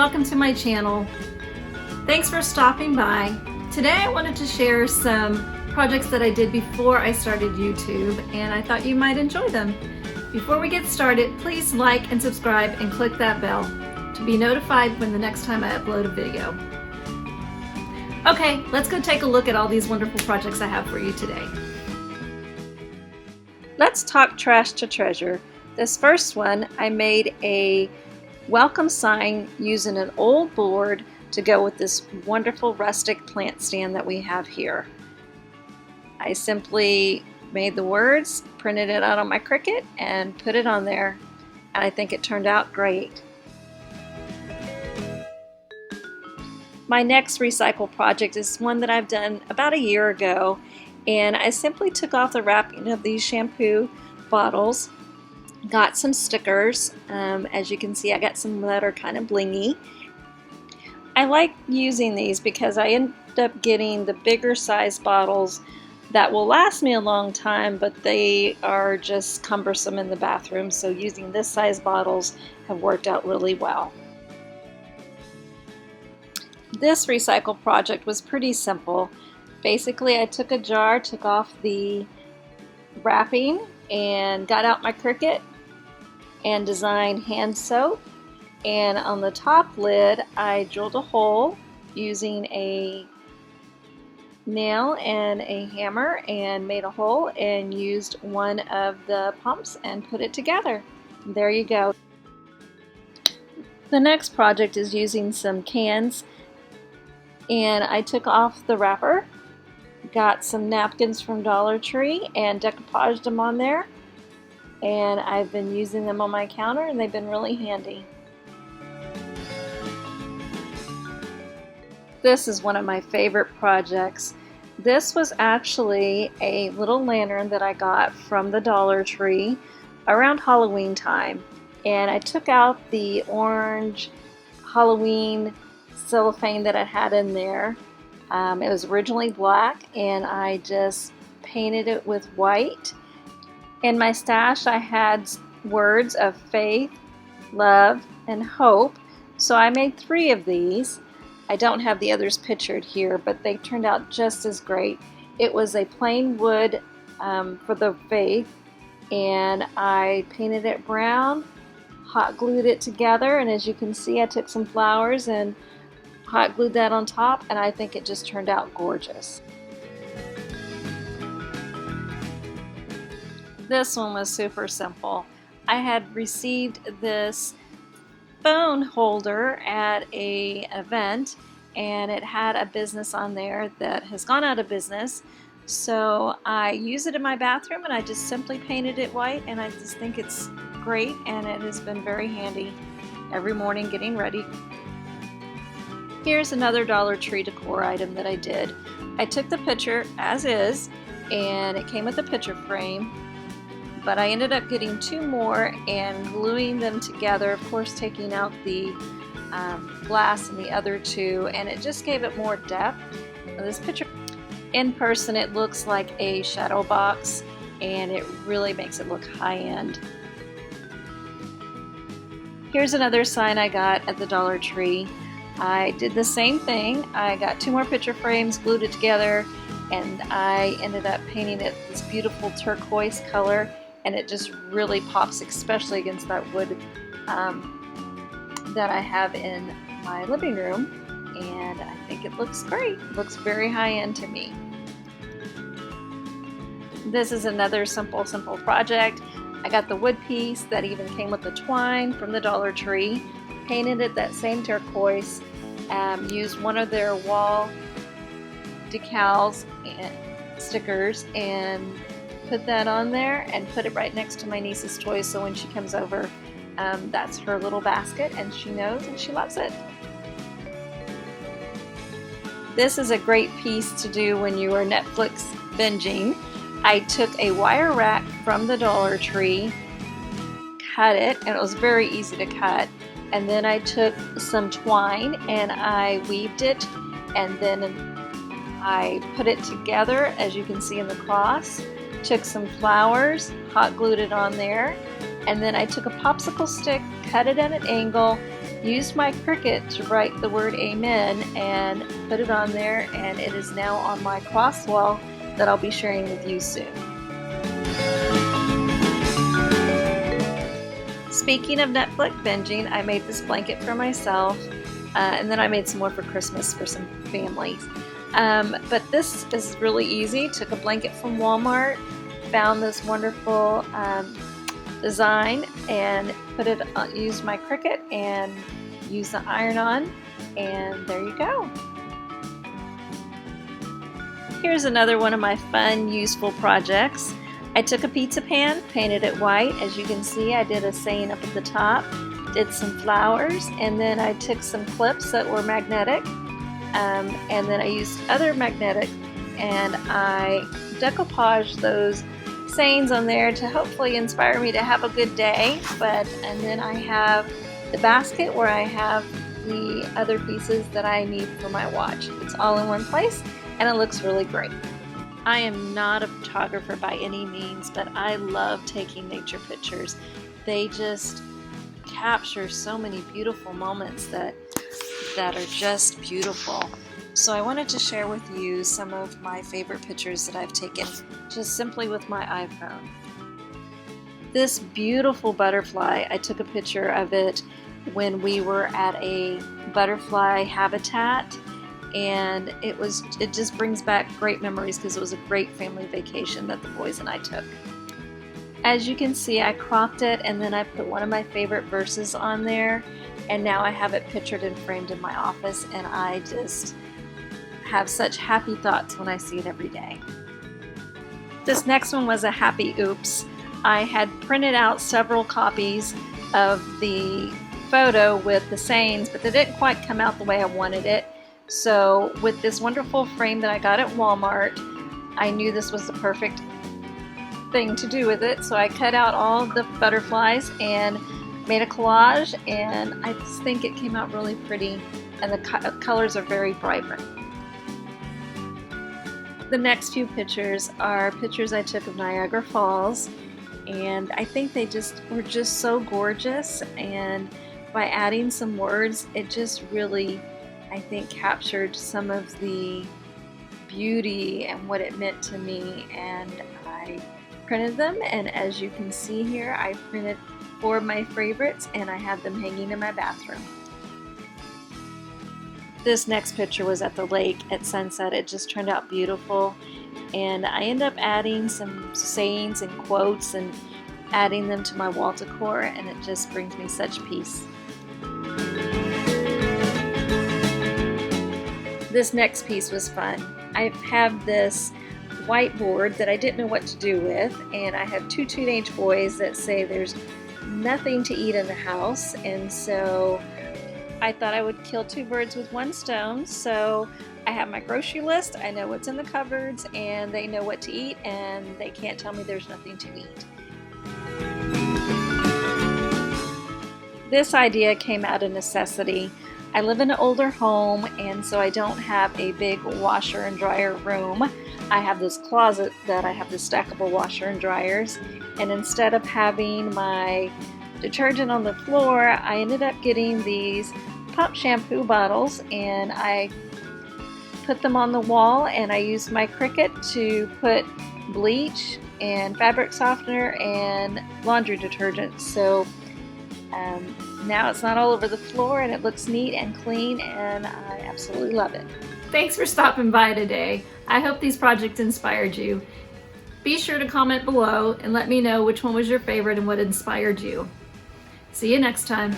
welcome to my channel. Thanks for stopping by. Today I wanted to share some projects that I did before I started YouTube, and I thought you might enjoy them. Before we get started, please like and subscribe and click that bell to be notified when the next time I upload a video. Okay, let's go take a look at all these wonderful projects I have for you today. Let's talk trash to treasure. This first one, I made a welcome sign using an old board to go with this wonderful rustic plant stand that we have here. I simply made the words, printed it out on my Cricut, and put it on there, and I think it turned out great. My next recycle project is one that I've done about a year ago, and I simply took off the wrapping of these shampoo bottles, got some stickers. As you can see, I got some that are kind of blingy. I like using these because I end up getting the bigger size bottles that will last me a long time, but they are just cumbersome in the bathroom, so using this size bottles have worked out really well. This recycle project was pretty simple. Basically, I took a jar, took off the wrapping, and got out my Cricut and designed hand soap. And on the top lid, I drilled a hole using a nail and a hammer and made a hole and used one of the pumps and put it together. There you go. The next project is using some cans, and I took off the wrapper, got some napkins from Dollar Tree and decoupaged them on there, and I've been using them on my counter and they've been really handy. This is one of my favorite projects. This was actually a little lantern that I got from the Dollar Tree around Halloween time, and I took out the orange Halloween cellophane that I had in there. It was originally black, and I just painted it with white. In my stash I had words of faith, love, and hope, so I made 3 of these. I don't have the others pictured here, but they turned out just as great. It was a plain wood for the faith, and I painted it brown, hot glued it together, and as you can see I took some flowers and hot glued that on top, and I think it just turned out gorgeous. This one was super simple. I had received this phone holder at an event, and it had a business on there that has gone out of business, so I use it in my bathroom and I just simply painted it white, and I just think it's great, and it has been very handy every morning getting ready. Here's another Dollar Tree decor item that I did. I took the picture as is, and it came with a picture frame, but I ended up getting 2 more and gluing them together, of course taking out the glass in the other 2, and it just gave it more depth. This picture in person, it looks like a shadow box, and it really makes it look high-end. Here's another sign I got at the Dollar Tree. I did the same thing. I got 2 more picture frames, glued it together, and I ended up painting it this beautiful turquoise color, and it just really pops, especially against that wood that I have in my living room, and I think it looks great. It looks very high-end to me. This is another simple project. I got the wood piece that even came with the twine from the Dollar Tree, painted it that same turquoise, used one of their wall decals and stickers and put that on there and put it right next to my niece's toys, so when she comes over, that's her little basket, and she knows and she loves it. This is a great piece to do when you are Netflix binging. I took a wire rack from the Dollar Tree, cut it, and it was very easy to cut, and then I took some twine and I weaved it, and then I put it together as you can see in the cross. Took some flowers, hot glued it on there, and then I took a popsicle stick, cut it at an angle, used my Cricut to write the word amen and put it on there, and it is now on my cross wall that I'll be sharing with you soon. Speaking of Netflix binging, I made this blanket for myself, and then I made some more for Christmas for some families. But this is really easy. Took a blanket from Walmart, found this wonderful design, and used my Cricut and used the iron-on, and there you go. Here's another one of my fun, useful projects. I took a pizza pan, painted it white. As you can see, I did a saying up at the top, did some flowers, and then I took some clips that were magnetic, and then I used other magnetic, and I decoupaged those sayings on there to hopefully inspire me to have a good day. And then I have the basket where I have the other pieces that I need for my watch. It's all in one place, and it looks really great. I am not a photographer by any means, but I love taking nature pictures. They just capture so many beautiful moments that are just beautiful. So I wanted to share with you some of my favorite pictures that I've taken just simply with my iPhone. This beautiful butterfly, I took a picture of it when we were at a butterfly habitat, and it just brings back great memories because it was a great family vacation that the boys and I took. As you can see, I cropped it, and then I put one of my favorite verses on there, and now I have it pictured and framed in my office, and I just have such happy thoughts when I see it every day. This next one was a happy oops. I had printed out several copies of the photo with the sayings, but they didn't quite come out the way I wanted it. So with this wonderful frame that I got at Walmart, I knew this was the perfect thing to do with it. So I cut out all the butterflies and made a collage, and I just think it came out really pretty, and the colors are very vibrant. The next few pictures are pictures I took of Niagara Falls, and I think they were just so gorgeous, and by adding some words, it just really, I think, captured some of the beauty and what it meant to me, and I printed them, and as you can see here, I printed 4 of my favorites, and I had them hanging in my bathroom. This next picture was at the lake at sunset. It just turned out beautiful, and I ended up adding some sayings and quotes and adding them to my wall decor, and it just brings me such peace. This next piece was fun. I have this whiteboard that I didn't know what to do with, and I have 2 teenage boys that say there's nothing to eat in the house, and so I thought I would kill 2 birds with 1 stone. So I have my grocery list, I know what's in the cupboards, and they know what to eat, and they can't tell me there's nothing to eat. This idea came out of necessity. I live in an older home, and so I don't have a big washer and dryer room. I have this closet that I have the stackable washer and dryers, and instead of having my detergent on the floor, I ended up getting these pump shampoo bottles, and I put them on the wall, and I used my Cricut to put bleach and fabric softener and laundry detergent. So now it's not all over the floor, and it looks neat and clean, and I absolutely love it. Thanks for stopping by today. I hope these projects inspired you. Be sure to comment below and let me know which one was your favorite and what inspired you. See you next time.